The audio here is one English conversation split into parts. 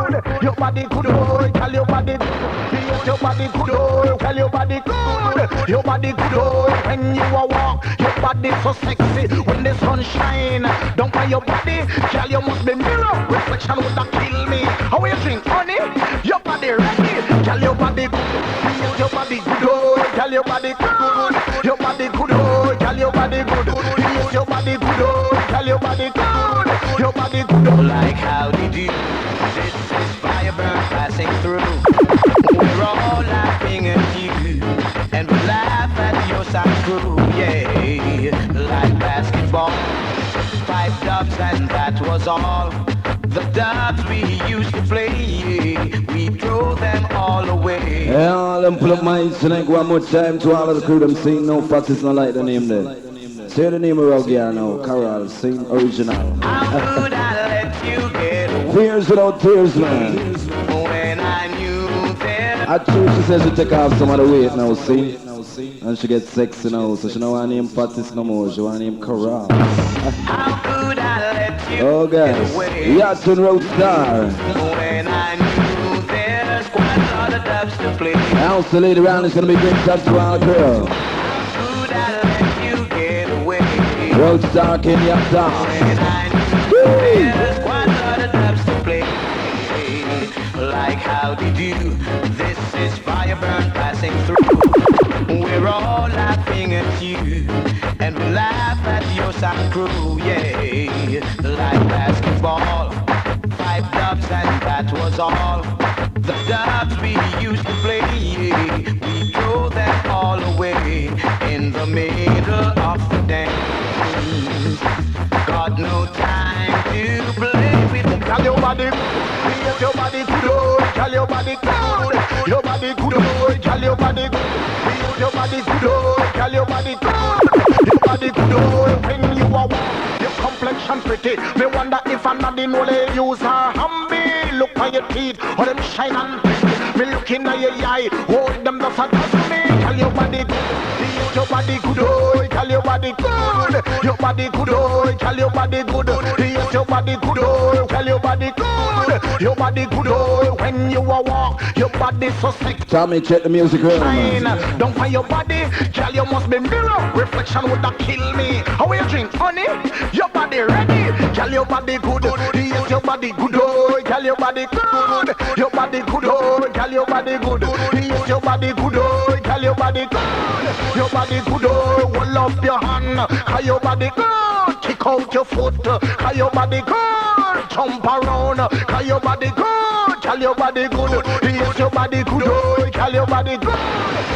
good. Your body good, oh, tell your body good. Your body good, oh, tell your body good. Your body good, oh, when you a walk. Your body so sexy when the sun shine. Don't buy your body, tell you must be mirror. Reflection would not kill me. How you drink, honey? Your body ready, tell your body good. Your body good, oh, tell your body good. Your body good, oh, tell your body good. Your body good, oh, tell your body good. Your body good, oh, like how did you? This is fire burn passing through. We're all laughing at you, and we laugh at your side crew, yeah. Like basketball, 5 dubs and that was all. The dubs we used to play, we throw them all away. Yeah, all them pull up my tonight one more time to all of the crew. Them sing no fastest, not like the name there. Say the name around here now, Carol, sing original. How could I let you get away? Fears without tears, man. When I knew that I choose, she says she take off some of the weight now, see? And she gets sexy now, so she don't want to name Fatis no more, she want to name Carol. how could I let you Oh guys, Yacht and Roadstar. when I knew there's quite a lot of dubs to play? Now so later on it's gonna be big time to our girl. How could I let you get away? Roadstar Kenyatta. When I knew there's quite a lot of dubs to play. Like how did you? This is fire burn passing through. We're all laughing at you, and we laugh at your side crew, yeah. Like basketball, 5 dubs and that was all. The dubs we used to play, we throw them all away in the middle of the dance. Got no time to play with them. Tell your body, your body good, oh, tell your body good. Your body good, oh, tell your body good. Your body good, oh, tell your body good. Your body good, oh, when you are warm. Your complexion pretty. Me wonder if I'm not the only user. Humby, look at your teeth, oh them shine and pretty. Me looking at your eye, hold them just a touch me. Tell your body good. Your body good, oh, tell your body good. Your body good, oh, tell your body good. Your body good, oh, tell your body good. Your body good, oh, when you a walk. Your body so sick. Tommy, check the music room, man. Don't find your body, girl, you must be mirror. Reflection would have kill me. How you drink, honey? Your body ready, girl, your body good. Yes, your body good, oh, girl, your body good. Your body good, oh, girl, your body good. Yes, your body good, oh, girl, your body good. Your body good, oh, hold up your hand, cause your body good. Kick out your foot, cause your body good. Jump around, cause your body good. Girl, your body good. Yes, your body good, oh, girl, your body good.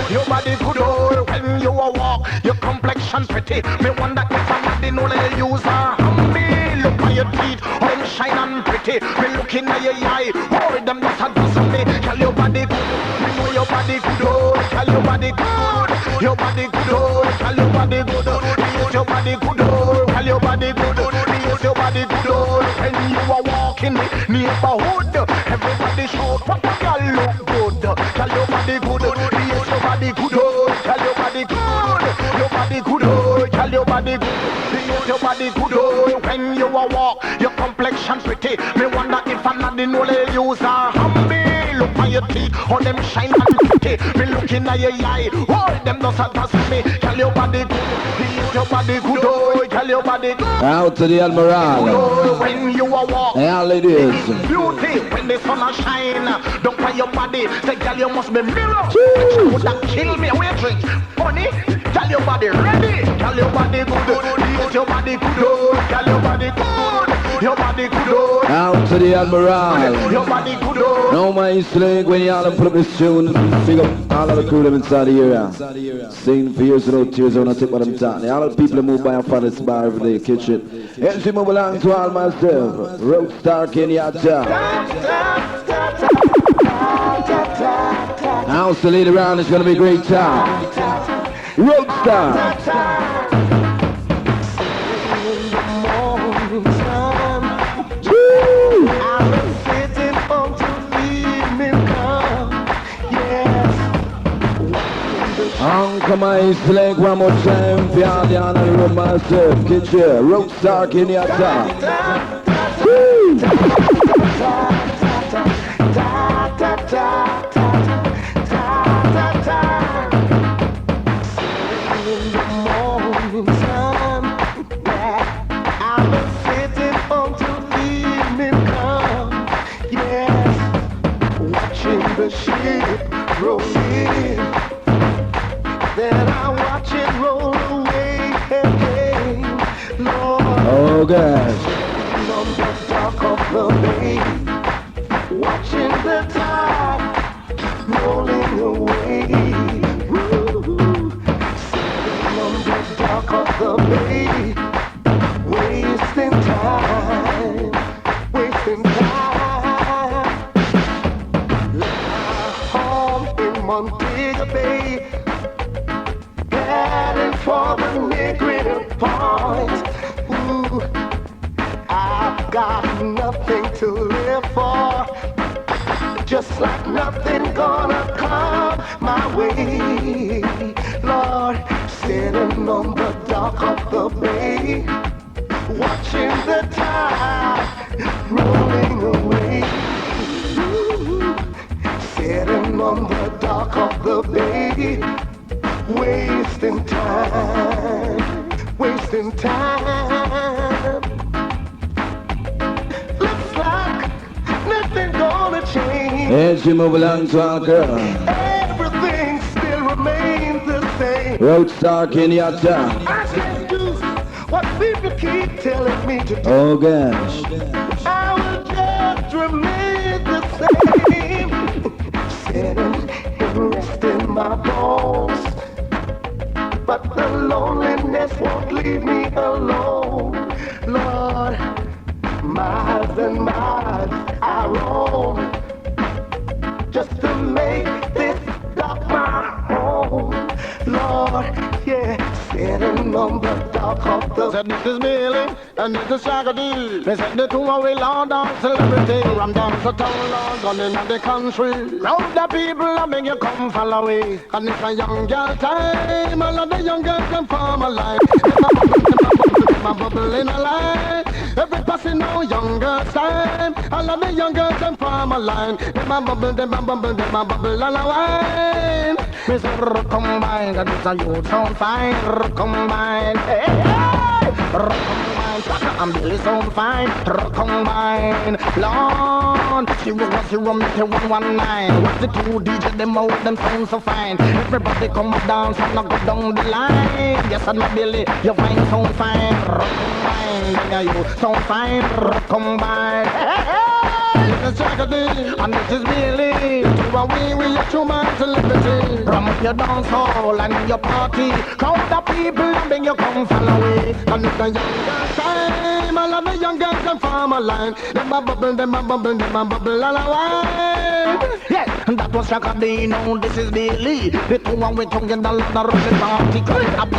Your body good, oh, when you a walk. Your complexion pretty. Me wonder if I'm not the only user. Me look at your teeth, oh, them shine and pretty. Me looking at your eye, oh, them just a dust on me. Girl, your body good. Me know your body good, oh, girl, your body good. Your body good, oh, girl, your body good. Yes, your body good, oh, girl, your body good. Yes, your body good, oh, when you are walking the neighborhood. Everybody shout, what a girl look good. Girl, your body good. Yes, your body good, oh, girl, your body good. Your body good, oh, girl, your body good. Yes, your body good, oh, when you a walk. Your complexion pretty. Me wonder if I'm not the only user. Humby, look at your teeth, oh, them shine and pretty. Me looking at your eye, oh, them doesn't touch me. Girl, your body good. Yes, your body good, oh, girl, your body good. Out to the Almirado. When you a walk. Hey, all ladies. Beauty when the sun a shine. Don't find your body. Say, girl, you must be mirror. She would have killed me. Wait, drink. Honey, tell your body ready. Tell your body good. Yes, your body good. Oh, tell your body good. Your body good. Oh. Out to the Admiral. Your body good. Oh. No man, Slink, when y'all put up this tune, big up all of the crew them inside the area. Sing for years without tears on the tip of them tongue. All the people that move by and find this bar every day, kitchen. And she move along to all myself. Roadstar Kenyatta. House to lead around, it's gonna be a great time. Roadstar. Come on, Slink, one more time. Piano on the room myself. Get you. Roadstar Kenyatta. Woo! the ship roll in. Then I watch it roll away. Lord, Oh gosh. on the dock of the bay, watching the tide rolling away. Woo-hoo. Sitting on the dock of the bay, wasting time, wasting time. Home in Montego Bay, heading for the Negril Point. Ooh, I've got nothing to live for, just like nothing gonna come my way. Lord, sitting on the dock of the bay, watching the tide rolling away. Ooh, sitting on the dock of the bay, wasting time, wasting time. Looks like nothing gonna change. As you move along to our girl, Everything still remains the same. Roadstar Kenyatta. I can't do what people keep telling me to do. Oh gosh. I will just remain the same. Sitting and resting my bones, but the loneliness won't leave me alone. Lord, miles and miles I roam, just to make this dock my home. Lord, yeah, sitting on the dock of the... Said this is Billy, and this is Shaggy. They said the two away Lord dance celebrity. I'm down to town, Lord, gone in the country. Round the people, I beg you come follow me. And it's a young girl time, all of the young girls can form a line. My bubble in a line. Every person know young girls time. All of the young girls can form a line. Them a bubble, them a bubble, them a bubble and a wine. Me say combine, that is a youth sound fine. Combine, hey, hey. Combine, Shaka and Billy sound fine. Combine, Lord, 0 make it 119. What's the two DJ them out, them sound so fine. Everybody come up dance and I go down the line. Yes, and my Billy, you find sound fine. Combine, yeah, you sound fine. Combine, hey, hey. This is Shaggy, and this is Billy. To a wee wee, a true man celebrity. Rum up your dance hall and your party. Crowd the people and bring you come follow me. And it's a young girl time. All of the young girls can form a line. Them a bubble, them a bubble, them a bubble and a wine. Yes, and that was Shaggy. Now this is Billy. The two one we tongue and the party. Crowd the people.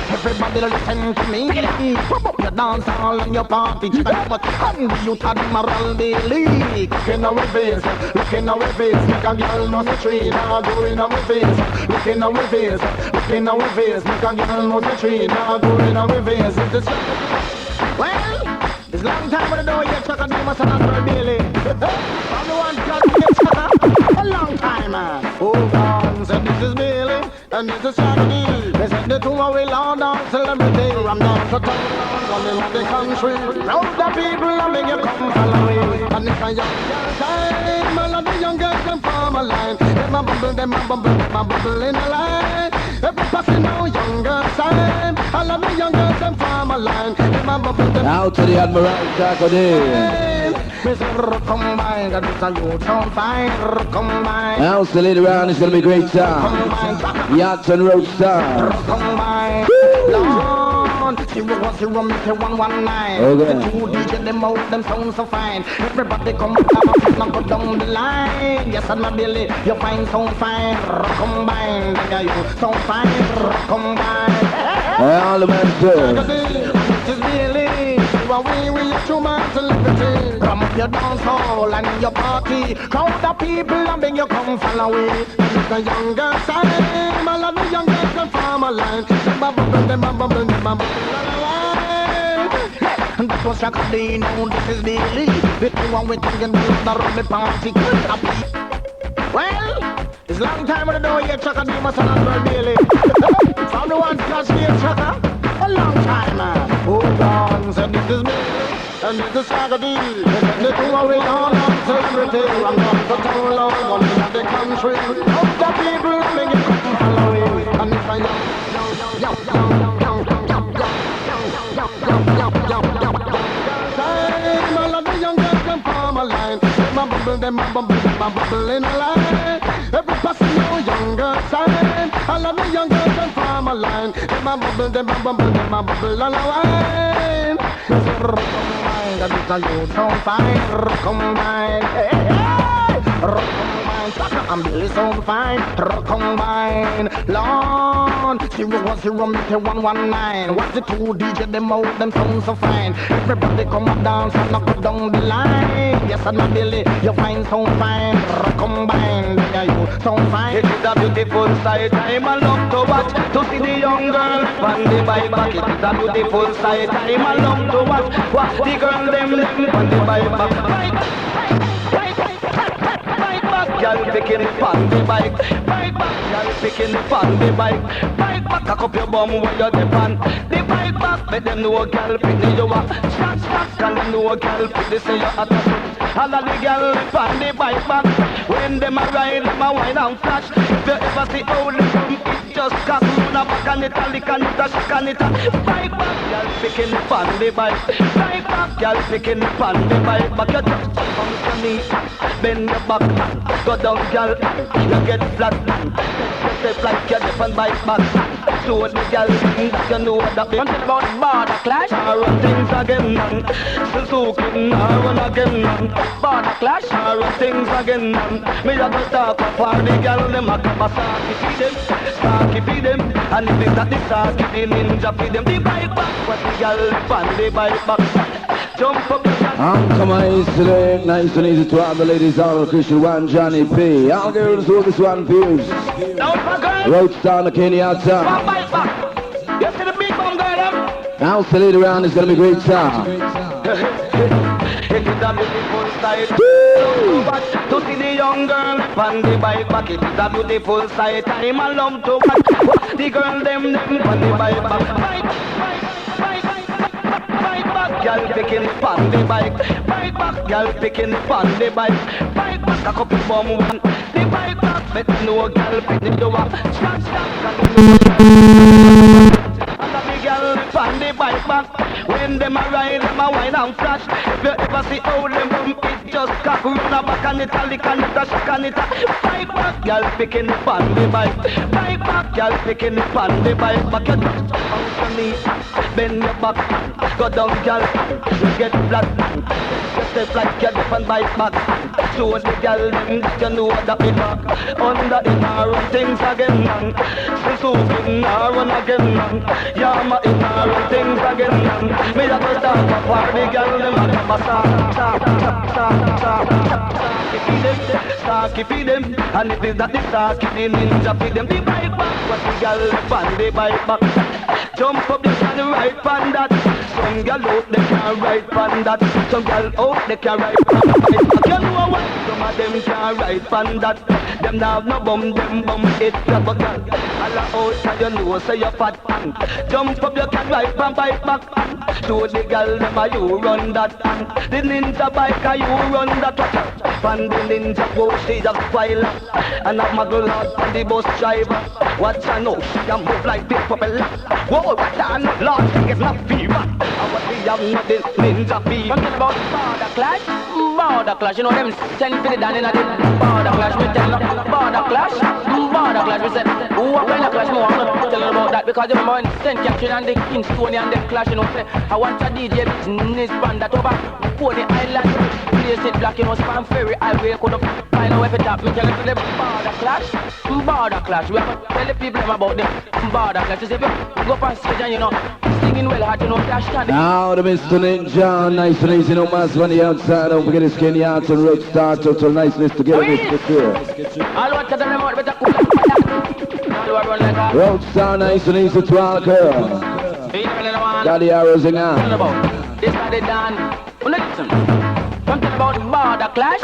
Everybody listen to me. Pop up your dance hall and your party. But hungry you Admiral Billy. Looking our face, looking our face. Make a girl know the tree now going our face. Looking our face, looking our face. Make a girl know the tree now going our face. Well, it's long time with the door yet. Chuck a do my son Admiral Billy. I'm the one got to get Chuck a long time, man. Oh God, said this is Billy and this is Shaggy. They said the two away Lord dance celebrity. I'm down to town, running around the country. Round the people, I make you come follow me. And it's a young girl time, all of the young girls can form a line. Them a bubble, them a bubble, them a bubble in a line. Every person know young girls time, all of the young girls can form a line. Them a bubble, them Out to the Admiral Shaggy. Combine, that is a youth sound fine. Combine. Now, so later on, it's gonna be a great time. Yachts and Roadstar. Combine. Lord, 0 make it 119. Okay. The two DJ them out, them sound so fine. Everybody come down, now go down the line. Yes, and my Billy, you find sound fine. Combine, yeah, you sound fine. Combine. All the men do. This is Billy. We are two man celebrity. Come up your dance hall and your party. Crowd the people and bring you come follow me. It's the young girls time. All of the young girls can form a line. Them a bubble, them a bubble, them a bubble. And that was Shaggy, now this is Billy. The two one we tongue and the party. Well, it's long time with the door yet. Shaggy, my son and Billy. Found the one catch me and Shaggy. A long time, man. Oh, God, said this is me, and this is Shaggy. And the two away on, security. I'm not the town law, gun in the country. Of the people, make it come following. And if I all of the young girls come form a line. Them a bubble, them a bubble, them a bubble in a line. Every person know young girl sign. All of the young girls come form a line. Them a bubble, them a bubble, them a bubble and a wine. Combine, that is a youth so fine. Combine, hey, hey. Combine, Saka and Billy so fine. Combine, Lord. 010 meter 119. What's the two DJ? Them out, them sound so fine. Everybody come and dance and knock it down the line. Yes, and my Billy, you find so fine. Combine, yeah, you so fine. It is a beautiful sight. I'm a love to watch to see the young girl on the bike back. It is a beautiful sight. I'm a love to watch the girl them on the bike back. Y'all picking it on the bike. Y'all picking it on the bike. Bike back, cock up your bum where you're depend. The bike back, let them know a girl pick the you up. Stop, can them know a girl pick the say you're at the all of the girl on the bike back. When them a ride, them a wine and flash. If you ever see how they come, it just cock on a back and it a lick and it a shock and it a bike back. Y'all picking it on the bike. Bike back, y'all picking it on the bike. Back you just come to me, bend your back. Go down, girl, you get flat. Step like you're different bike back. So the girl thing that you know that they Something about border clash. run things again, man. Suzuki, run again, man. Border clash. Run things again, man. Me a go talk up for the girl, them a come a Saki feed them. And if it's at the Saki, the ninja feed them. The bike back, what the girl on the bike back. Jump up, Come on, it's today, nice and easy to all the ladies, all the Christian one, Johnny P. All girls who this one views. Roadstar Kenyatta. one bike back. You see the big bum girl, them? Now, the lady around is gonna be great time. It is a beautiful sight. To see the young girl on the bike back. It is a beautiful sight. I'm a love to watch the girl them on the bike back. Bike back, girl picking it on the bike. Bike back, girl picking it on the bike. Bike back, a couple bomb one. The bike back, let me know girl picking it over. Stop, and the big girl on the bike back. When them a ride, them a wine and flash. If you ever see how them bump it, just cock run a back and it a lick and it a shock and it a bike back, girl picking it on the bike. Bike back, girl picking it on the bike. Back your just bounce on me, bend your back, go down, girl, you get flat. You step like you're different bike back. Show the girl them that you know that we back. Under it, run things again, man. Suzuki, run again, man. Yama, it run things again, man. Me a go start up for the girl them a come a Saki feed them, and if it's that the Saki, the ninja feed them. The bike back, what the girl on the bike back. Jump up, they can ride pan that. Some girl out, they can ride pan that. Some girl out, they can ride pan that. You know what? Some of them can ride pan that. Them now have no bum, them bum it. But girl, all out, you know, say you're fat. Jump up, you can ride pan bike back. Show the girl them a you run that. The ninja bike a you run that. Pan the ninja go she just file. And a muggle out on the bus driver. Watch her know she a move like big propeller. Whoa, what a Lord, it's not fever. And what we have nothing ninja fever. Something about border clash. Border clash. You know them send for the down in a border clash. We tell them border clash. Border clash. We said what kind of clash more? I'm not telling about that because you remember when St. Catherine and the Kingstonian them clash. You know say I want a DJ business band that over Pony Island. Place it black, you know, Spam Ferry Highway. Could have find out if it up. Me tell them to the border clash. Border clash. We have to tell the people them about them border clash. You say if you go on stage and you know singing well hard, you know, clash can. Now the Mr. Ninja, nice and easy, no mass on the outside. Don't forget it's Kenyatta and Roadstar, total niceness together. All what tell them about better cool like that. Roadstar, nice and easy to all girl. Got the arrows in hand. This are the done. Listen. I'm talking about border clash.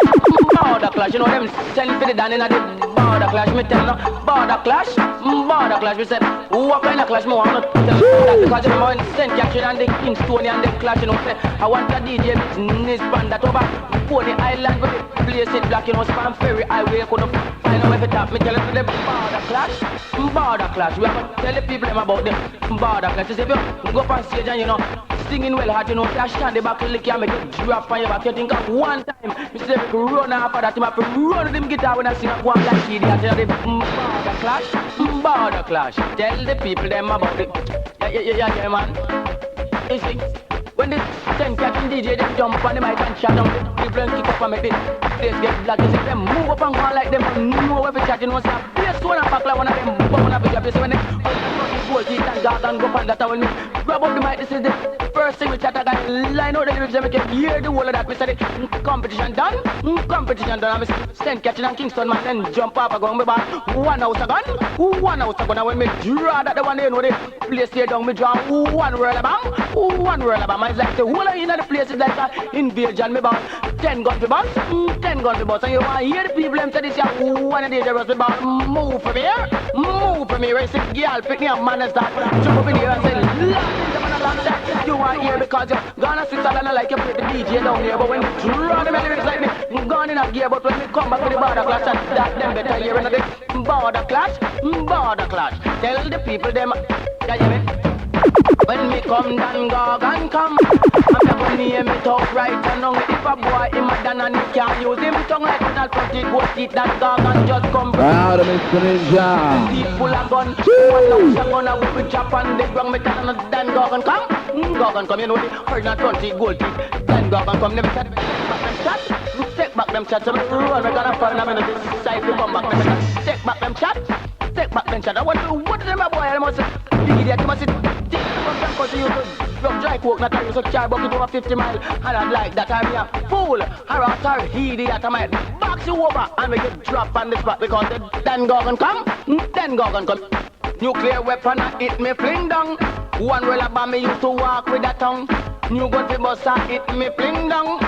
Border clash. You know them send for the down in the border clash. Me tell you, border clash. Border clash. We said, what kind of clash me want to tell you that? Because you know in St. Catherine and the Kingstonian and the clash, you know, say, I want a DJ business band that over Pony Island with the place it black, you know, Spam Ferry Highway, you couldn't find out if it up. Me tell you the border clash. Border clash. We have to tell the people them about the border clash. You say, if you go up on stage and, you know, singing well hard, you know, cash stand the back, lick you, make it drop on your back. You think of one time, you say, run after that, you have to run them guitar when I sing up one like idiot. You know, the border clash. Border clash. Tell the people them about it. Yeah, man. You see, when the 10 catching DJ, they jump on the mic and chat down the people and kick up and make the place get black. You see them move up and go on like them, move every chat, you know, say, place one and back like one of them, one of the place when they gold teeth and dark and go on that, when me grab up the mic, this is the first thing we chat, I got line out the lyrics and we can hear the whole of that. We said competition done, and we send catching and Kingston man, then jump up and go on me back, one house a gun, and when me draw that the one they know the place here down, me draw one roll of bam, it's like the whole of in the place is like an invasion, me boss, 10 guns to boss, and you want to hear the people them say this, one of the dangerous me boss, move from here, I say, girl, pick me up, man, and start jump up in here and say, you want to hear because you're gonna sit down and like you play the DJ down here, but when you draw the lyrics like me, gone in a gear, but when we come back to the border clash, that them better hear in the border clash, tell the people them, yeah, you mean? When me come down, Gorgon come, I'm never name it out right and wrong. If a boy him a done and he can't use him tongue like that, put it, go teeth, that Gorgon just come. Out of Mr. Ninja. Deep full of gun, one out a gun, a whip with chop and the ground, me tell him, then Gorgon come, you know the herd not 20 gold teeth. Then Gorgon come, never said, back them shots, take back them shots, so me run, we gonna fall, and I'm gonna decide to come back, them take back them shots, take back them shots. I want to, what is them a boy, I must say, idiot, you must say, because you could drop dry coke, not use a car bucket over 50 miles, and I'd like that I'm a fool, harass or idiot, I might box you over and make you drop on the spot because then Gorgon come, nuclear weapon and hit me fling down, one roll of bomb me used to walk with a tongue, new gun fi bust and hit me fling down,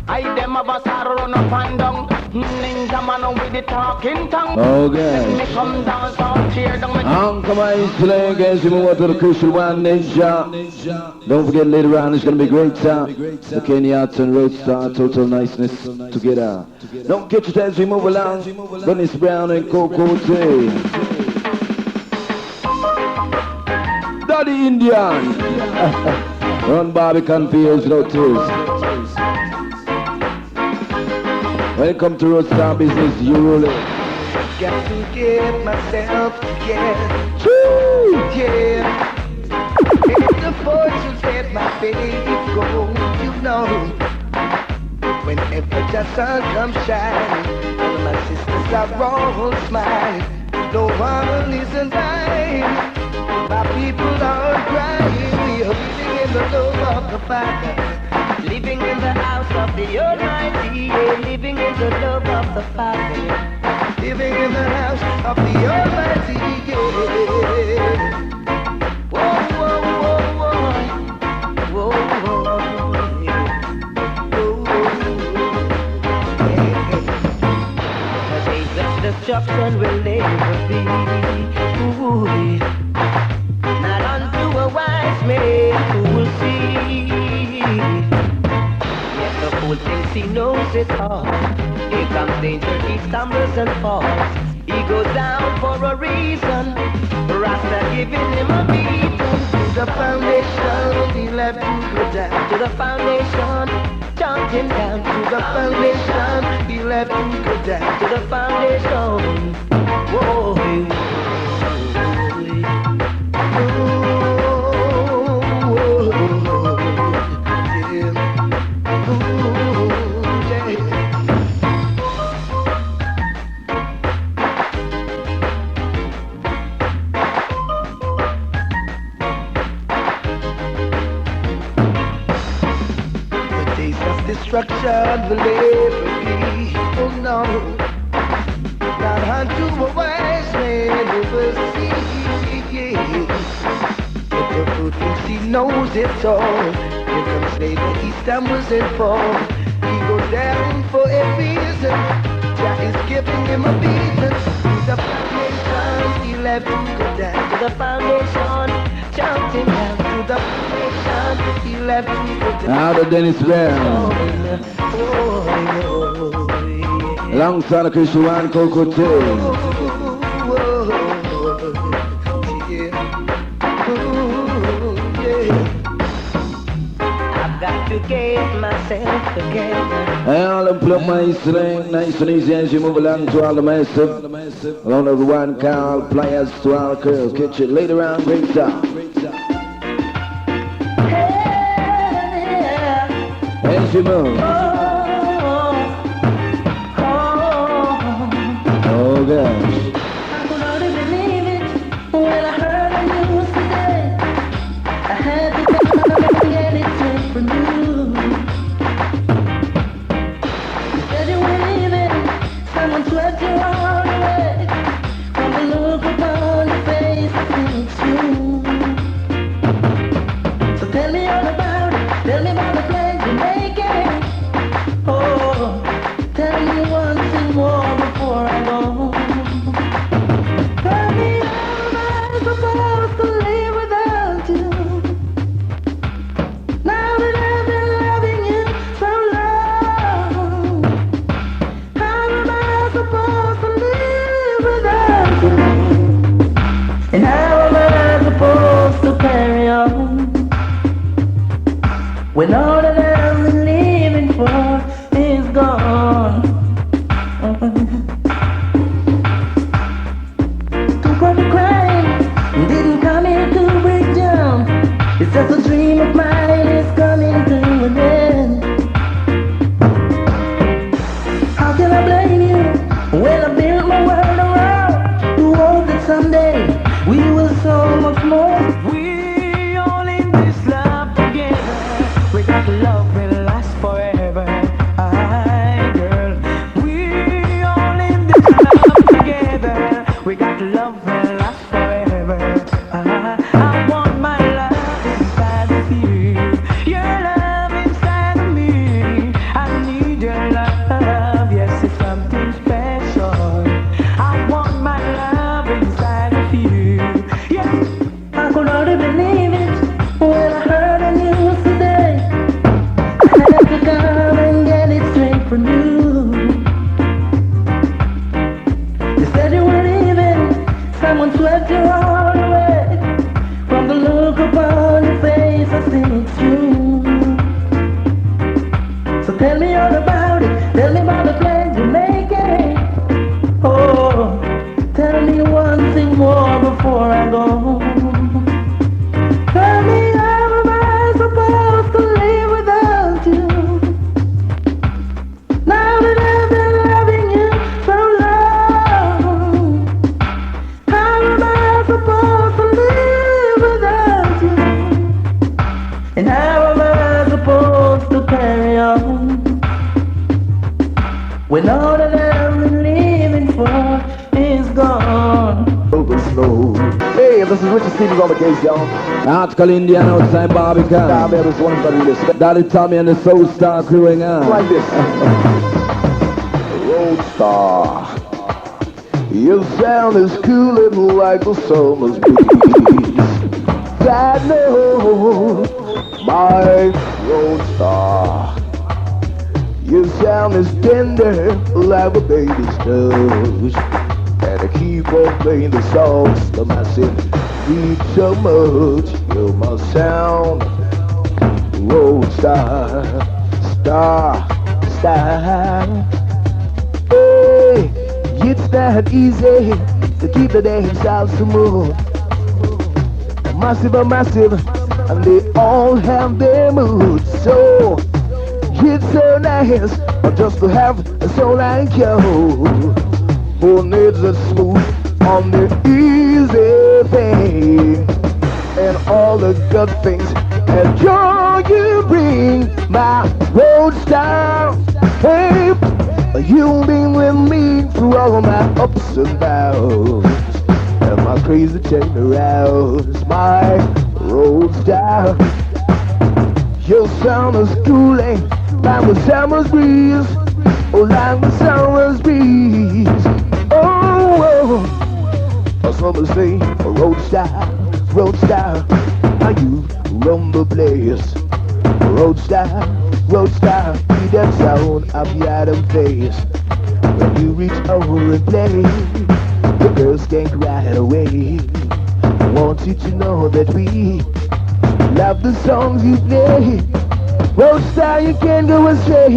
I them a bust and run up and down, ninja man with the talking tongue, okay. Me come down, so tear down me. Come on, he's playing against him over to the crucial one, Ninja. Don't forget later on, it's going to be great time. The Kenyatta and Roadstar, total niceness together. Don't get your as we move along. Dennis Brown and Coco T. Daddy Indian. Run Bobby confused, no tears. Welcome to Roadstar Business, you rule it. Got to get myself together. Yeah. Can't afford to let my baby go, you know. Whenever the sun comes shining, all of my sisters are all smiling. No one listen dying. My people are crying. We are living in the love of the Father, living in the house of the Almighty, yeah. Living in the love of the Father, living in the house of the Almighty, yeah. Whoa, whoa, whoa, whoa, whoa, whoa, yeah. Whoa, yeah. The days of destruction will never be. Ooh, yeah. Not unto a wise man who will see. Yet the fool thinks he knows it all. Here comes danger, he stumbles and falls. He goes down for a reason. Rasta giving him a beating. To the foundation, he left to go down. To the foundation, jumped him down. To the foundation, he left to go down. To the foundation, whoa, hey, destruction will never be, oh no, not unto a wise man who will see, but the fool thinks he knows it all. Here comes Satan, he stumbles and falls. He goes down for a reason. Jah is giving him a reason. To the foundation, he left him to die. To the foundation, shouting down. To the foundation, he left him to die. Out of Dennis Brown. Alongside of Chris Juan Coco got to get myself together. And all them plug my slang, nice and easy as you move along to all the massive. Along the one call, players to all the girls. Catch it later on, great job. As you move. Oh gosh. I could hardly believe it when I heard the news today. I had to get it straight from you. You said you were leaving, someone swept your heart away. From the look upon your face, I think it's true. So tell me all about it, tell me about the plans you're making. Oh, tell me one thing more before I go. Tell me how am I supposed to live without you? Now that I've been loving you so long, how am I supposed to live without you? And how am I supposed to carry on when all that I've been living for is gone? Took the crime, didn't come here to break down. It's just a dream of mine is coming to an end. How can I blame you when I built my world around to hope that someday we will so much more? We all in this love together. We got love will last forever. Aye, girl. We all in this love together. We got love will last forever. I want my love inside of you. Your love inside of me. I need your love. Yes, it's something special. I want my love inside of you. Yeah. I could hardly believe it when I heard the news today. I had to come and get it straight from you. You said you were leaving, someone swept your heart away. From the look upon your face, I see it's true. So tell me all about it, tell me about the plans you're making. Oh, tell me one thing more before I go. Tell me how am I supposed to live without you? Now that I've been loving you so long, how am I supposed to live without you? And how am I supposed to carry on when all that I've been living for is gone? Hey, this is Richard Stevens on the case, y'all. Article Indian outside Barbican. Down there, this one is respect. Daddy Tommy and the Soul Star crewing on. Like this. Roadstar. Your sound is cooling like the summer's breeze. That note, my Roadstar. Your sound is tender like a baby's touch. And I keep on playing the songs that I said need so much. You're my sound, Roadstar, star. Hey, it's not easy to keep the dance out so move. Massive, and they all have their moods. So it's so nice just to have a soul like you. Who needs a smooth on the easy thing and all the good things and joy you bring, my Roadstar. Hey, you've been with me through all my ups and downs and my crazy turnarounds, my Roadstar. Your sound is cooling Like the summer's breeze, oh, like the summer's breeze. Oh, or some say a roadstar, are you rumble place? Roadstar, be that sound of the autumn face. When you reach over and play, the girls can't cry away. I want you to know that we love the songs you play. Roadstar, you can't go astray.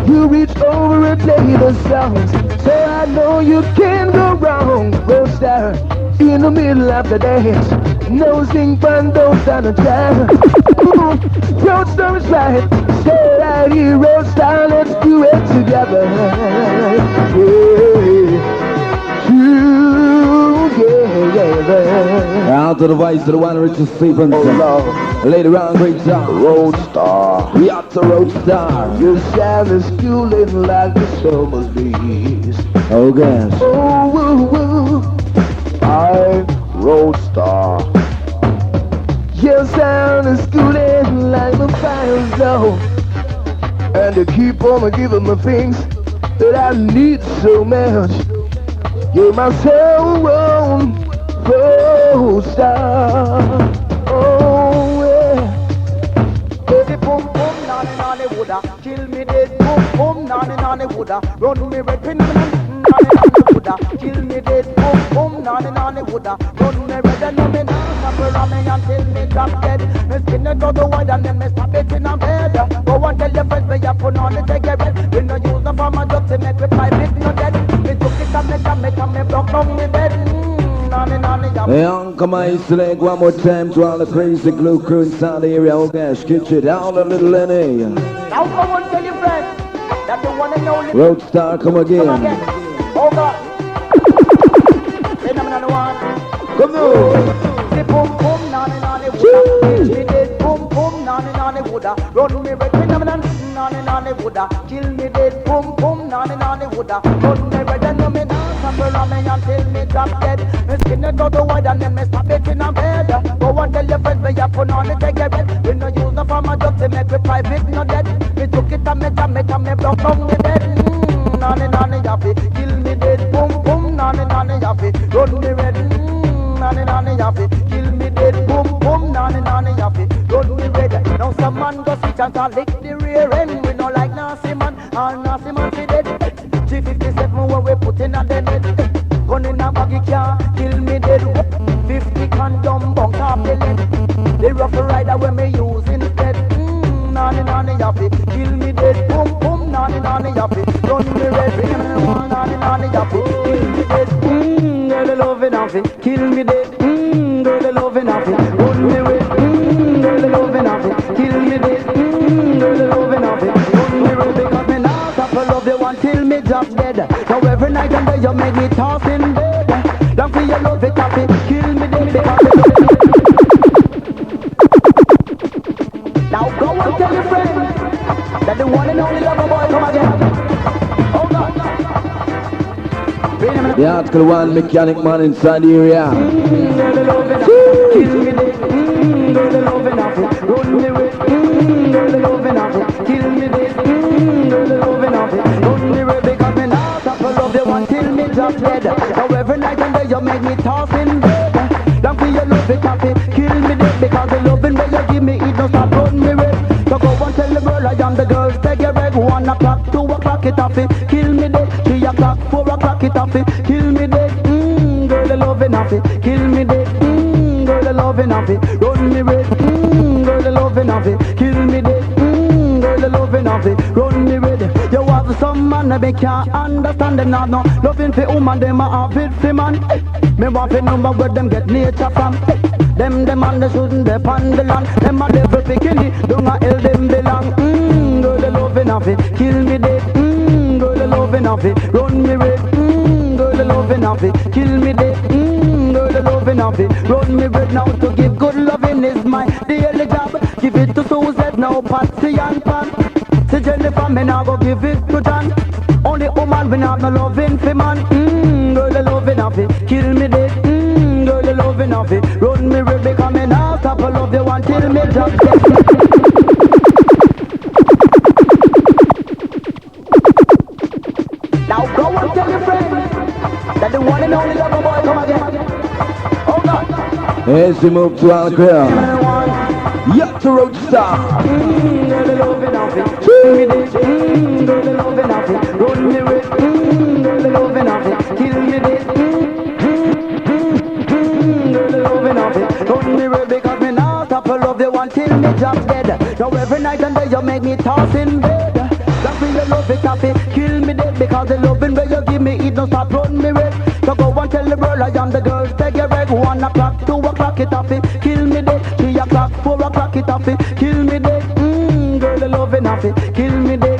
You reach over and play the songs, so I know you can't go wrong. Roadstar, in the middle of the dance, no sing fun, don't stand a chance. Roadstar is right, stay right here. Roadstar, let's do it together. Out to the vice, to the one rich Stephen. Later on, great star. Roadstar. We are the Roadstar. Your sound is cooling like the summer's breeze. Oh gosh. I'm Roadstar. Your sound is cooling like the fire zone. And you keep on giving me things that I need so much. You're my soul, Roadstar. Oh yeah. Baby boom boom, nanny nanny woulda kill me dead. Boom boom, nanny nanny woulda run me red pin. Nanny nanny woulda kill me dead. Boom boom, nanny nanny woulda run me red. And me now suffer me until me drop dead. Me skin it out the wide and then me stop it in a bed. Go and tell your friends me you put on the cigarette. We no use no for my job to make me pipe it no dead. Me took it and me broke down me bed. Hey, Uncle Mice leg one more time to all the crazy glue crew inside the area. Oh gosh, get you down a little Lenny. Now come on, tell your friends that the one and only Roadstar, come again. Oh God. Phenomenal one. Come on. Boom boom, nanny nanny woulda kill me dead. Boom boom, nanny nanny woulda run me red. Phenomenal, nanny nanny woulda kill me dead. Boom boom, nanny nanny woulda run me red. And me now suffer me until me drop dead. Me skin it out the wide and then me stop it in a bed. Go and tell your friends me you put on the cigarette. We no use no for my job to make me private no dead. Me took it and me jam it and me broke down me bed. Nanny nanny yappy, kill me dead. Boom boom, nanny nanny yappy, run me red. Nanny nanny yappy, kill me dead. Boom boom, nanny nanny yappy, run me red. Now some man go switch and lick the rear end. We no like nasty man, all nasty man fi dead. 357 where we put in a dead head. Gun in a baggy car, kill me dead. 50 condom bunk off the leg. The rough rider when me use instead. Nanny nanny yappy, kill me dead. Boom boom, nanny nanny yappy, run me red. Nanny nanny yappy, kill me dead. Girl the loving of it, kill me dead. Girl the loving of it, run me red. Girl the loving of it, kill me dead. Girl the loving of it, run me red. Because me now stop to love you until me drop dead. Now every night and day you make me toss in bed. Long for your love it happy, kill me dead because you love it. Now go and tell your friends that the one and only lover boy come again. Oh God. The Article 1 mechanic man inside the area. Girl the love it happy, kill me dead. Girl the love it happy, run me red. Girl the love it happy, kill me dead. Girl the love it happy, run me red because me now stop to love you until me drop dead. Now every night and day you make me toss in bed. Long for your love it happy, kill me dead because the loving way you give me it don't stop run me red. So go and tell the girl I am the girl, take your red. 1 o'clock, 2 o'clock it happy, kill me dead. 3 o'clock, 4 o'clock it happy, kill me dead. Girl the loving happy, kill me dead. Girl the loving happy, run me red. Girl the loving happy, kill me dead. Girl the loving happy, run me red. You have some man that me can't understand them not no loving for woman them a have it for man. Me want to number where them get nature from. Them man they shouldn't depend the land. Them a devil picking it, don't a hell them belong. Girl the loving happy, kill me dead. Girl the loving happy, run me red. Girl the loving happy, kill me dead. Girl the loving happy, run me red. Now to give good loving is my daily job. Give it to Suzette now, Patsy and Pat. To Jennifer, me now go give it to John. Only woman we have no loving for man. Girl the loving happy, kill me dead. Girl the loving happy, run me red because me now stop to love you until me drop dead. know the lover boy come again. Oh God. As we move to our crowd. Yatta Roadstar. Girl, the loving of it. Kill me this. Girl, the loving of it. Run me with. Girl, the loving of it. Kill me this. Girl, the loving of it. Run me with because me not stop to love you until me drop dead. Now every night and day you make me toss in bed. That's when you love it, happy. Kill me dead because the loving where you give me it don't stop run me red. So go and tell the world I am the girl. Take your egg 1 o'clock, 2 o'clock it happy. Kill me dead, 3 o'clock, 4 o'clock it happy. Kill me dead, girl the loving happy. Kill me dead,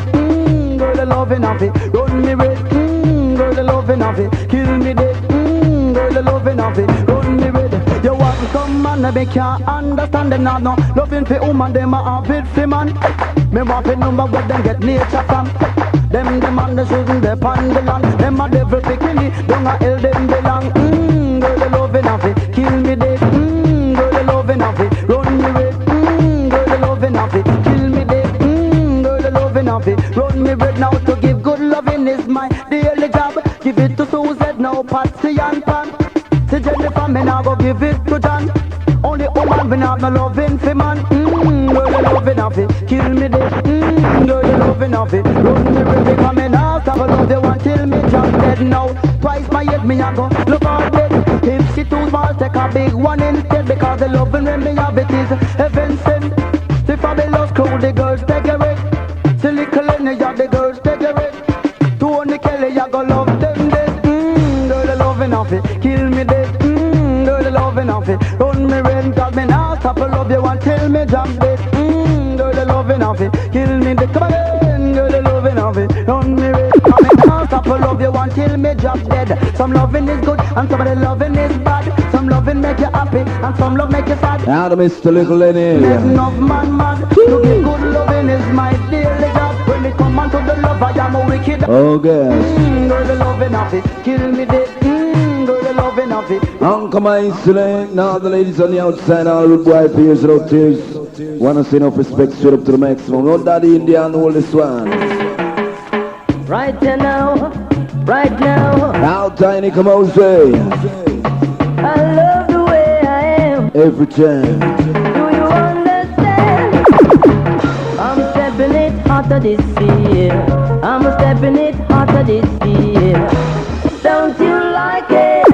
girl the loving happy. Run me red, girl the loving happy. Kill me dead, girl the loving happy. Run me red. You want some man that me can't understand them now. No loving for woman, them a have it for man. Me want to number where them get nature from. Them on the shooting, they on the land. Them a devil bikini, don't a hell them belong. Girl the loving of it, kill me dead. Girl the loving of it, run me red. Girl the loving of it, kill me dead. Girl the loving of it, run me red. Now to give good loving is my daily job. Give it to Suzette, now Patsy and Pan. To Jennifer, me now go give it to John. Only woman we have no loving for man. Girl the loving of it, kill me dead. Girl the loving of it, run me red. Because me now stop to love you until me drop dead. Now twice my head me a go look all dead. If she too small, take a big one instead. Because the loving when me have it is heaven sent. See fabulous crew, the girls take a wreck. See little Lenny, yeah, the girls take a wreck. Tony Kelly, you go love them dead. Girl the loving of it, kill me dead. Girl the loving of it, run me red. Cause me now stop to love you until me drop dead. Girl the loving of it, kill me dead. Come again, girl the loving of it, run me red. Cause me now stop to love you until me drop dead. Some loving is good and some of the loving is bad. Some loving make you happy and some love make you sad. Out of Mr. Little Lenny. Make enough man mad. To give good loving is my daily job. When it come on to the love, I am a wicked. Oh, girls. Girl the loving of it, kill me dead. Girl the loving of it. Uncle Mike Select, now the ladies on the outside, all good boy peers without tears. Wanna say enough respect straight up to the maximum. No daddy Indian, all this one. Right now, right now. Now Tiny come out say. I love the way I am. Every time. Do you understand? I'm stepping it hotter this year. I'm stepping it hotter this year. Don't you like it?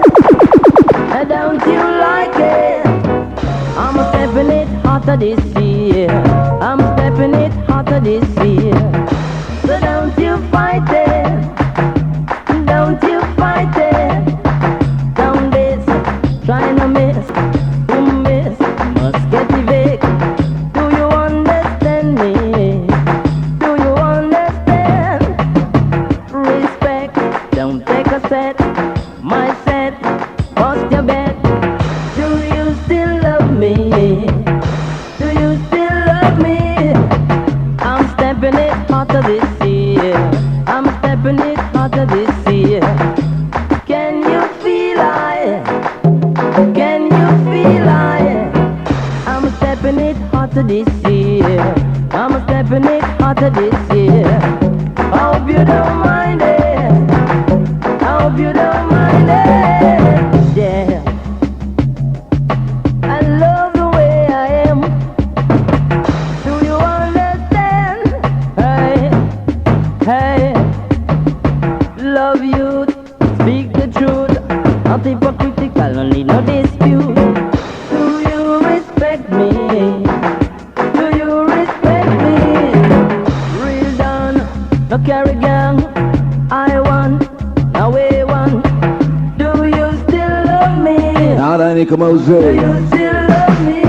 Don't you like it? I'm stepping it hotter this year. I'm stepping it hotter this year. So don't you fight it. Don't you fight it. Down this, trying to miss. You miss, must get evicted. Do you understand me? Do you understand? Respect, don't take a set. My set, bust your bet. Do you still love me? Do you still love me? I'm stepping it hotter this year. I'm stepping it hotter this year. Can you feel it? Can you feel it? I'm stepping it hotter this year. I'm stepping it hotter this year. Hope you don't mind it. Hope you don't mind it. Yeah. I love the way I am. Do you understand? Hey, hey. Love you, speak the truth. Not hypocritical, no need no dispute. Do you respect me? Do you respect me? Real done, no carry gang. I want, now we want. Do you still love me? Now Tiny come out Do say. you still love me?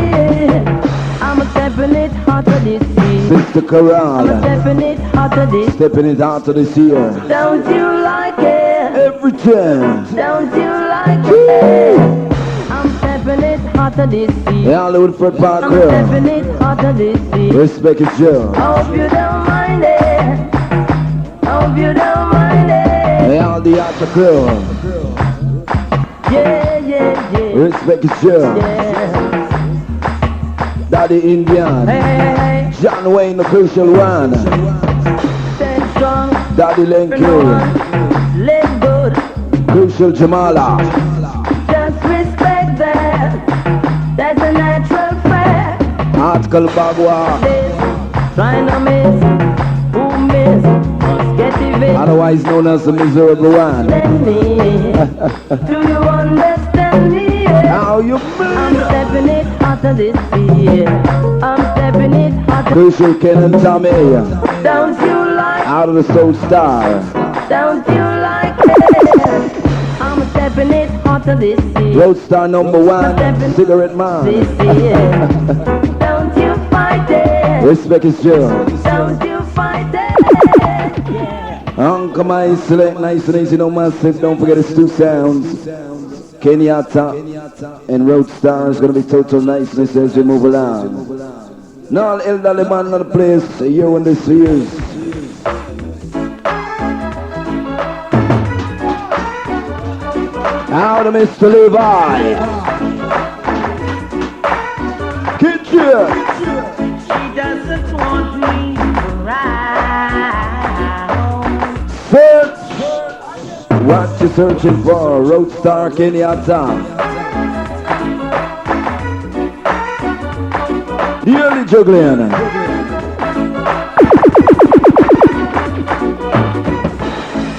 I'm stepping it hotter this year. Sister I'm Corral. stepping it hotter this. Stepping it out to this year. Don't you like it? Every time. Don't you like it? I'm stepping it hotter this year. Yeah, Hollywood Fred I'm Parker. stepping it hotter this year. Respect it, Joe. Hope you don't mind it. Hope you don't mind it. Yeah, all the Archer crew. Yeah, yeah, yeah. Respect it, Joe. Yeah. Daddy Indian. Hey, hey, hey. John Wayne, the crucial one. Stand strong. Daddy For no Lenky. one. Live good. Crucial Jamala. Just respect that. That's a natural fact. Article Bagua. Trying to miss. Who miss? Must get evicted. Otherwise known as the miserable one. Do you understand me? How you I'm mean? stepping it hotter this year. I'm stepping it hotter. Crucial Ken and Tommy. Don't you like? Out of the Soul Star. Don't you like it? I'm stepping it hotter this year. Roadstar #1. Cigarette Man. This year. Don't you fight it. Respect is due. Don't you fight it. Yeah. Uncle my select nice and easy, no massive. Don't forget it's two sounds. Kenyatta and Roadstar is gonna be total niceness as we move along. Now elderly man on the place, you and this years. Out of Mr. Levi. Kitchen. She doesn't want me around. Search. What you searching for? Roadstar Kenyatta. Yearly juggling.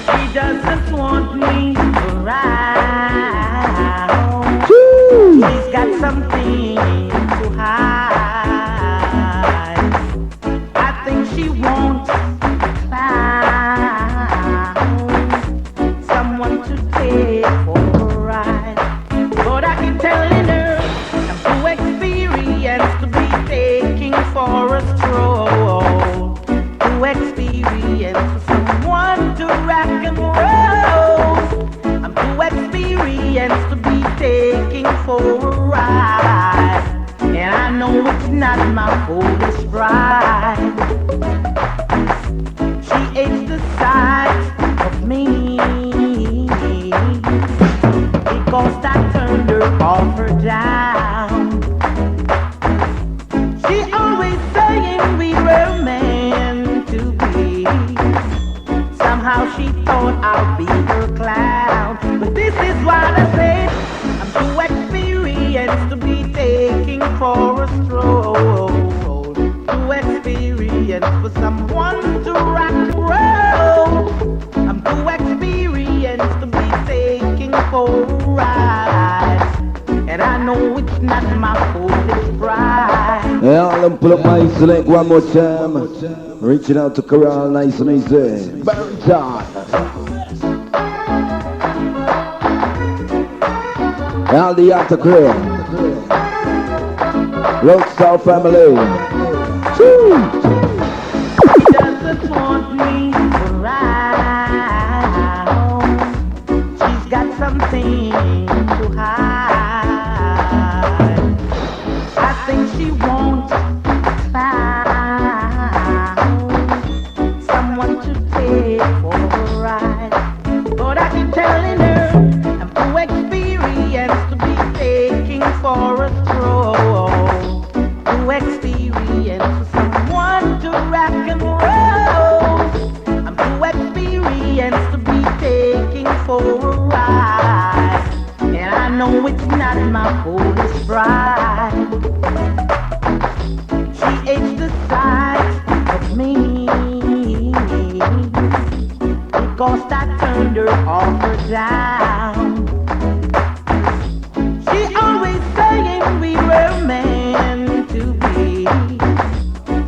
She doesn't want me around. She's got something to hide. I think she wants someone to take for a ride. But I keep telling her I'm too experienced to be taking for a stroll. Too experienced for someone to rock and roll. I'm too experienced to be taking for a ride. And I know it's not my foolish pride. She hates the sight of me because I turned her off her down. She always saying we were meant to be. Somehow she thought I'd be her clown. But this is what I said. I'm too experienced to be taking for a stroll. Too experienced for someone to rock and roll. I'm too experienced to be taking for a ride. And I know it's not my foolish pride. Yeah, let me pull up my select one more time. Reaching out to Corral, nice and easy. Barrington. All the after crew. Roadstar family. Choo. She doesn't want me around. She's got something to hide. I think she wants someone to take for a ride. But I keep telling her I'm too experienced to be taking for a stroll. Too experienced for someone to rock and roll. I'm too experienced to be taking for a ride. And I know it's not my foolish pride. She hates the sight of me because I turned her off her down. She always saying we were meant to be.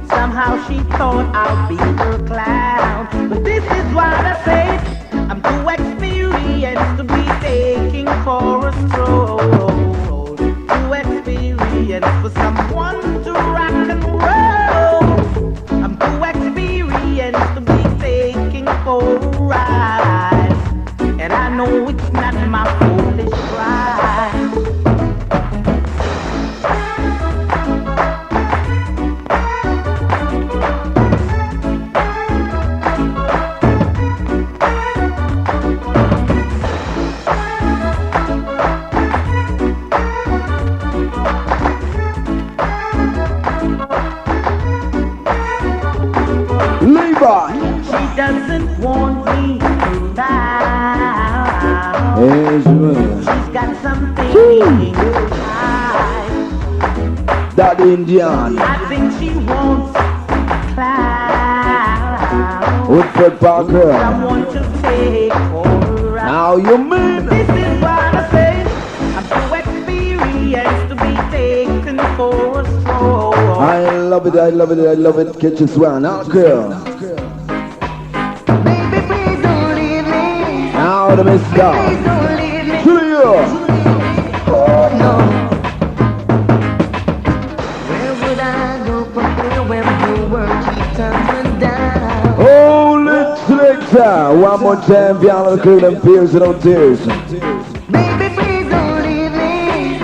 Somehow she thought I'd be her clown. But this is what I said. I'm too experienced to be taking for a stroll. Too experienced for someone to rock and roll. I'm too experienced to be taking for a ride. And I know it's not my foolish pride. Levi. She doesn't want me around. Yes, man. She's got something high. That Indian. I think she wants cloud. Woodford Parker. Someone to take her out. How you mean? This is what I say. I'm too experienced to be taken for a stroll. I love it, I love it, I love it. Catch this one, now girl. Baby, please don't leave me. Now the mister. Please don't leave me. To you. Oh no. Where would I go from here when the world keeps tumbling down? Hold it, selector. One more time, piano, the crew, them fears without tears. Baby, please don't leave me.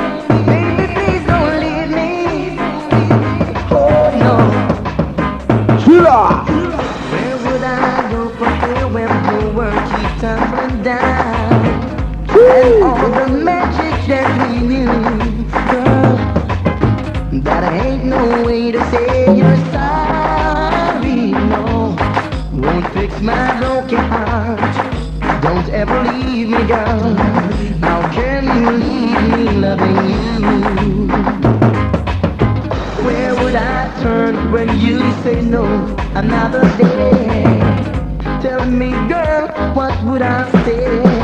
Baby, please don't leave me. Oh no. Chilla. Where would I go from here when the world keeps tumbling down? And all the magic that we knew, girl, that ain't no way to say you're sorry, no. Won't fix my broken heart. Don't ever leave me, girl. How can you leave me loving you? Where would I turn when you say no another day? Tell me, girl, what would I say?